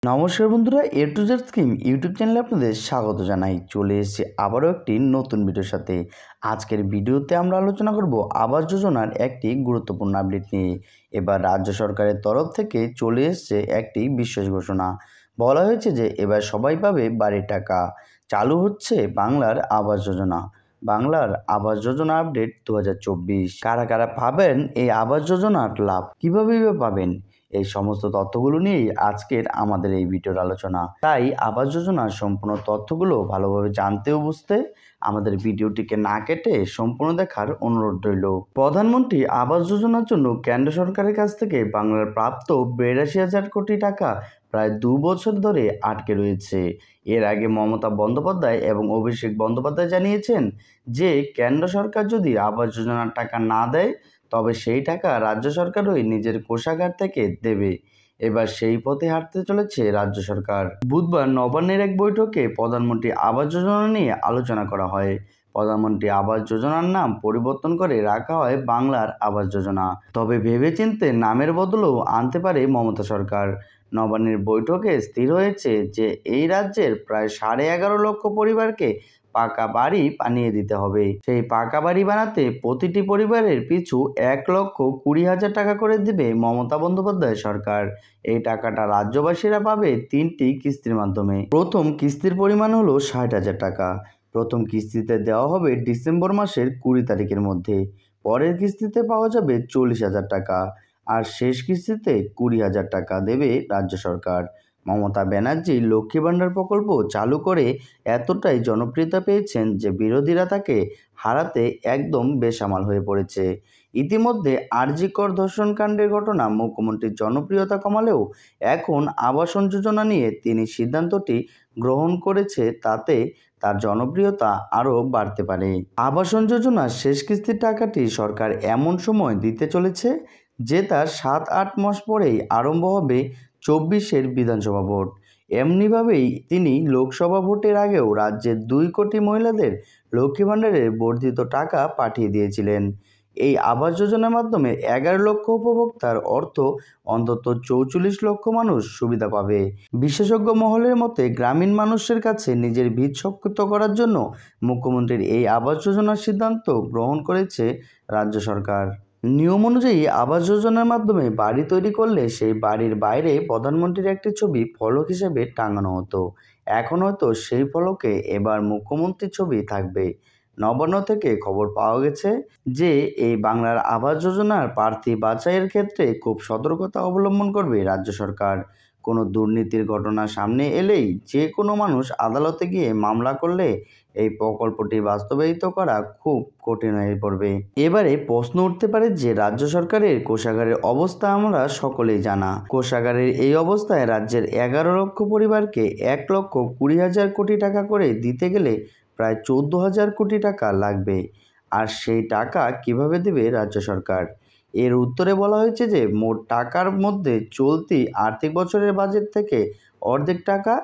নমস্কার বন্ধুরা, এ to Z scheme YouTube চ্যানেলে আপনাদের স্বাগত জানাই। চলে এসেছি আবারও একটি নতুন ভিডিওর সাথে। আজকের ভিডিওতে আমরা আলোচনা করব আবাস যোজনার একটি গুরুত্বপূর্ণ আপডেট নিয়ে। এবার রাজ্য সরকারের তরফ থেকে চলে এসেছে একটি বিশেষ ঘোষণা। বলা হয়েছে যে এবার সবাই পাবে বাড়ির টাকা। চালু হচ্ছে বাংলার আবাস যোজনা। বাংলার আবাস যোজনা আপডেট 2024। কারা কারা পাবেন এই আবাস যোজনার লাভ, কীভাবে পাবেন, এই সমস্ত তথ্যগুলো নিয়েই আজকের আমাদের এই ভিডিওর আলোচনা। তাই আবাস যোজনার সম্পূর্ণ তথ্যগুলো ভালোভাবে জানতে ও বুঝতে আমাদের ভিডিওটিকে না কেটে সম্পূর্ণ দেখার অনুরোধ রইল। প্রধানমন্ত্রী আবাস যোজনার জন্য কেন্দ্র সরকারের কাছ থেকে বাংলার প্রাপ্ত 82,000 কোটি টাকা প্রায় 2 বছর ধরে আটকে রয়েছে। এর আগে মমতা বন্দ্যোপাধ্যায় এবং অভিষেক বন্দ্যোপাধ্যায় জানিয়েছেন যে কেন্দ্র সরকার যদি আবাস যোজনার টাকা না দেয় তবে সেই টাকা রাজ্য সরকারই নিজের কোষাগার থেকে দেবে। এবার সেই পথে হাঁটতে চলেছে রাজ্য সরকার। বুধবার নবান্নের এক বৈঠকে প্রধানমন্ত্রী আবাস যোজনা নিয়ে আলোচনা করা হয়। প্রধানমন্ত্রী আবাস যোজনার নাম পরিবর্তন করে রাখা হয় বাংলার আবাস যোজনা। তবে ভেবেচিন্তে নামের বদলেও আনতে পারে মমতা সরকার। নবান্নের বৈঠকে স্থির হয়েছে যে এই রাজ্যের প্রায় 11.5 লক্ষ পরিবারকে পাকা বাড়ি বানিয়ে দিতে হবে। সেই পাকা বাড়ি বানাতে প্রতিটি পরিবারের পিছু 1,20,000 টাকা করে দেবে মমতা বন্দ্যোপাধ্যায় সরকার। এই টাকাটা রাজ্যবাসীরা পাবে 3টি কিস্তির মাধ্যমে। প্রথম কিস্তির পরিমাণ হলো 60,000 টাকা। প্রথম কিস্তিতে দেওয়া হবে ডিসেম্বর মাসের 20 তারিখের মধ্যে। পরের কিস্তিতে পাওয়া যাবে 40,000 টাকা। আর শেষ কিস্তিতে 20,000 টাকা দেবে রাজ্য সরকার। মমতা ব্যানার্জি লক্ষ্মী ভাণ্ডার প্রকল্প চালু করে এতটাই জনপ্রিয়তা পেয়েছেন যে বিরোধীরা তাকে হারাতে একদম বেসামাল হয়ে পড়েছে। ইতিমধ্যে আর.জি. কর ধর্ষণকাণ্ডের ঘটনা মুখ্যমন্ত্রীর জনপ্রিয়তা কমালেও এখন আবাসন যোজনা নিয়ে তিনি সিদ্ধান্তটি গ্রহণ করেছে, তাতে তার জনপ্রিয়তা আরও বাড়তে পারে। আবাসন যোজনার শেষ কিস্তির টাকাটি সরকার এমন সময় দিতে চলেছে যে তার 7-8 মাস পরেই আরম্ভ হবে 24-এর বিধানসভা ভোট। এমনিভাবেই তিনি লোকসভা ভোটের আগেও রাজ্যের 2 কোটি মহিলাদের লক্ষ্মী ভাণ্ডারের বর্ধিত টাকা পাঠিয়ে দিয়েছিলেন। এই আবাস যোজনার মাধ্যমে 11 লক্ষ উপভোক্তার অর্থ অন্তত 44 লক্ষ মানুষ সুবিধা পাবে। বিশেষজ্ঞ মহলের মতে গ্রামীণ মানুষের কাছে নিজের ভিত শক্ত করার জন্য মুখ্যমন্ত্রীর এই আবাস যোজনার সিদ্ধান্ত গ্রহণ করেছে রাজ্য সরকার। নিয়ম অনুযায়ী আবাস যোজনার মাধ্যমে বাড়ি তৈরি করলে সেই বাড়ির বাইরে প্রধানমন্ত্রীর একটি ছবি ফলক হিসেবে টাঙানো হতো। এখন হয়তো সেই ফলকে এবার মুখ্যমন্ত্রীর ছবি থাকবে। নবান্ন থেকে খবর পাওয়া গেছে যে এই বাংলার আবাস যোজনার প্রার্থী বাছাইয়ের ক্ষেত্রে খুব সতর্কতা অবলম্বন করবে রাজ্য সরকার। কোনো দুর্নীতির ঘটনা সামনে এলেই যে কোনো মানুষ আদালতে গিয়ে মামলা করলে এই প্রকল্পটি বাস্তবায়িত করা খুব কঠিন হয়ে পড়বে। এবারে প্রশ্ন উঠতে পারে যে রাজ্য সরকারের কোষাগারের অবস্থা আমরা সকলেই জানা। কোষাগারের এই অবস্থায় রাজ্যের 11 লক্ষ পরিবারকে 1,20,000 কোটি টাকা করে দিতে গেলে প্রায় 14,000 কোটি টাকা লাগবে। আর সেই টাকা কিভাবে দেবে রাজ্য সরকার? এর উত্তরে বলা হয়েছে যে মোট টাকার মধ্যে চলতি আর্থিক বছরের বাজেট থেকে অর্ধেক টাকা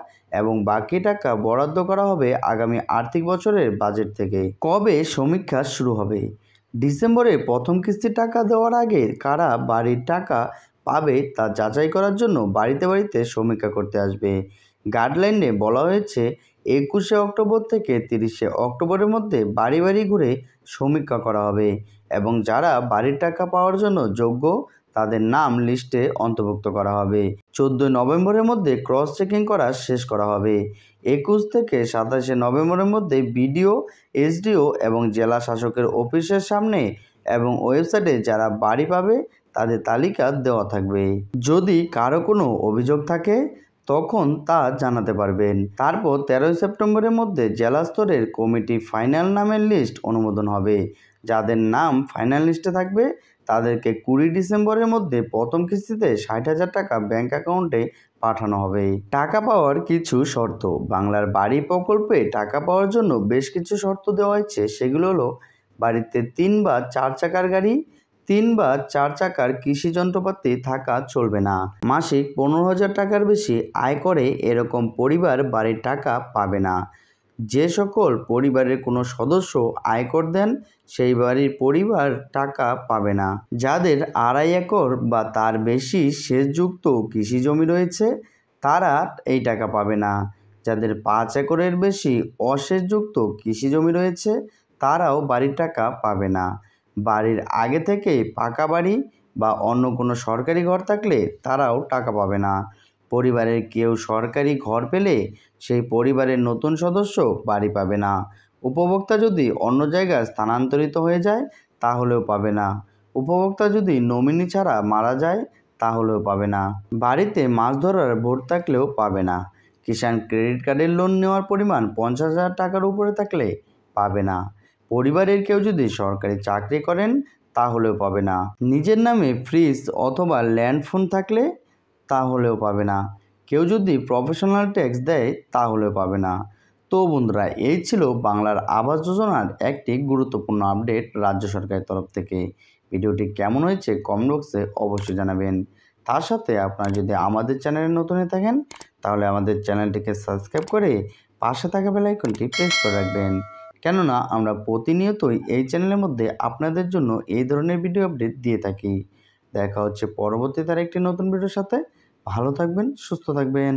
এবং বাকি টাকা বরাদ্দ করা হবে আগামী আর্থিক বছরের বাজেট থেকে। কবে সমীক্ষা শুরু হবে? ডিসেম্বরে প্রথম কিস্তির টাকা দেওয়ার আগে কারা বাড়ির টাকা পাবে তা যাচাই করার জন্য বাড়িতে বাড়িতে সমীক্ষা করতে আসবে। গাইডলাইনে বলা হয়েছে 21শে অক্টোবর থেকে 30শে অক্টোবরের মধ্যে বাড়ি বাড়ি ঘুরে সমীক্ষা করা হবে এবং যারা বাড়ির টাকা পাওয়ার জন্য যোগ্য তাদের নাম লিস্টে অন্তর্ভুক্ত করা হবে। 14 নভেম্বরের মধ্যে ক্রস চেকিং করা শেষ করা হবে। 21 থেকে 27শে নভেম্বরের মধ্যে বিডিও, এসডিও এবং জেলা শাসকের অফিসের সামনে এবং ওয়েবসাইটে যারা বাড়ি পাবে তাদের তালিকা দেওয়া থাকবে। যদি কারো কোনো অভিযোগ থাকে তখন তা জানাতে পারবেন। তারপর 13 সেপ্টেম্বরের মধ্যে জেলা স্তরের কমিটি ফাইনাল নামের লিস্ট অনুমোদন হবে। যাদের নাম ফাইনাল লিস্টে থাকবে তাদেরকে 20 ডিসেম্বরের মধ্যে প্রথম কিস্তিতে 60,000 টাকা ব্যাংক অ্যাকাউন্টে পাঠানো হবে। টাকা পাওয়ার কিছু শর্ত। বাংলার বাড়ি প্রকল্পে টাকা পাওয়ার জন্য বেশ কিছু শর্ত দেওয়া হয়েছে। সেগুলো হলো বাড়িতে 3 বা 4 চাকার গাড়ি, 3 বা 4 চাকার কৃষি যন্ত্রপাতি থাকা চলবে না। মাসিক 15,000 টাকার বেশি আয় করে এরকম পরিবার বাড়ির টাকা পাবে না। যে সকল পরিবারের কোনো সদস্য আয়কর দেন সেই বাড়ির পরিবার টাকা পাবে না। যাদের 2.5 একর বা তার বেশি সেচযুক্ত কৃষি জমি রয়েছে তারা এই টাকা পাবে না। যাদের 5 একরের বেশি অসেসযুক্ত কৃষি জমি রয়েছে তারাও বাড়ির টাকা পাবে না। বাড়ির আগে থেকেই পাকা বাড়ি বা অন্য কোনো সরকারি ঘর থাকলে তারাও টাকা পাবে না। পরিবারের কেউ সরকারি ঘর পেলে সেই পরিবারের নতুন সদস্য বাড়ি পাবে না। উপভোক্তা যদি অন্য জায়গায় স্থানান্তরিত হয়ে যায় তাহলেও পাবে না। উপভোক্তা যদি নমিনি ছাড়া মারা যায় তাহলেও পাবে না। বাড়িতে মাছ ধরার বোট থাকলেও পাবে না। কিষাণ ক্রেডিট কার্ডের লোন নেওয়ার পরিমাণ 50,000 টাকার উপরে থাকলে পাবে না। পরিবারের কেউ যদি সরকারি চাকরি করেন তাহলেও পাবে না। নিজের নামে ফ্রিজ অথবা ল্যান্ডফোন থাকলে তাহলেও পাবে না। কেউ যদি প্রফেশনাল ট্যাক্স দেয় তাহলেও পাবে না। তো বন্ধুরা, এই ছিল বাংলার আবাস যোজনার একটি গুরুত্বপূর্ণ আপডেট রাজ্য সরকারের তরফ থেকে। ভিডিওটি কেমন হয়েছে কমেন্ট বক্সে অবশ্যই জানাবেন। তার সাথে আপনারা যদি আমাদের চ্যানেলে নতুন হয়ে থাকেন তাহলে আমাদের চ্যানেলটিকে সাবস্ক্রাইব করে পাশে থাকা বেল আইকনটি প্রেস করে রাখবেন, কেননা আমরা প্রতিনিয়তই এই চ্যানেলের মধ্যে আপনাদের জন্য এই ধরনের ভিডিও আপডেট দিয়ে থাকি। দেখা হচ্ছে পরবর্তীতে আরেকটি নতুন ভিডিওর সাথে। ভালো থাকবেন, সুস্থ থাকবেন।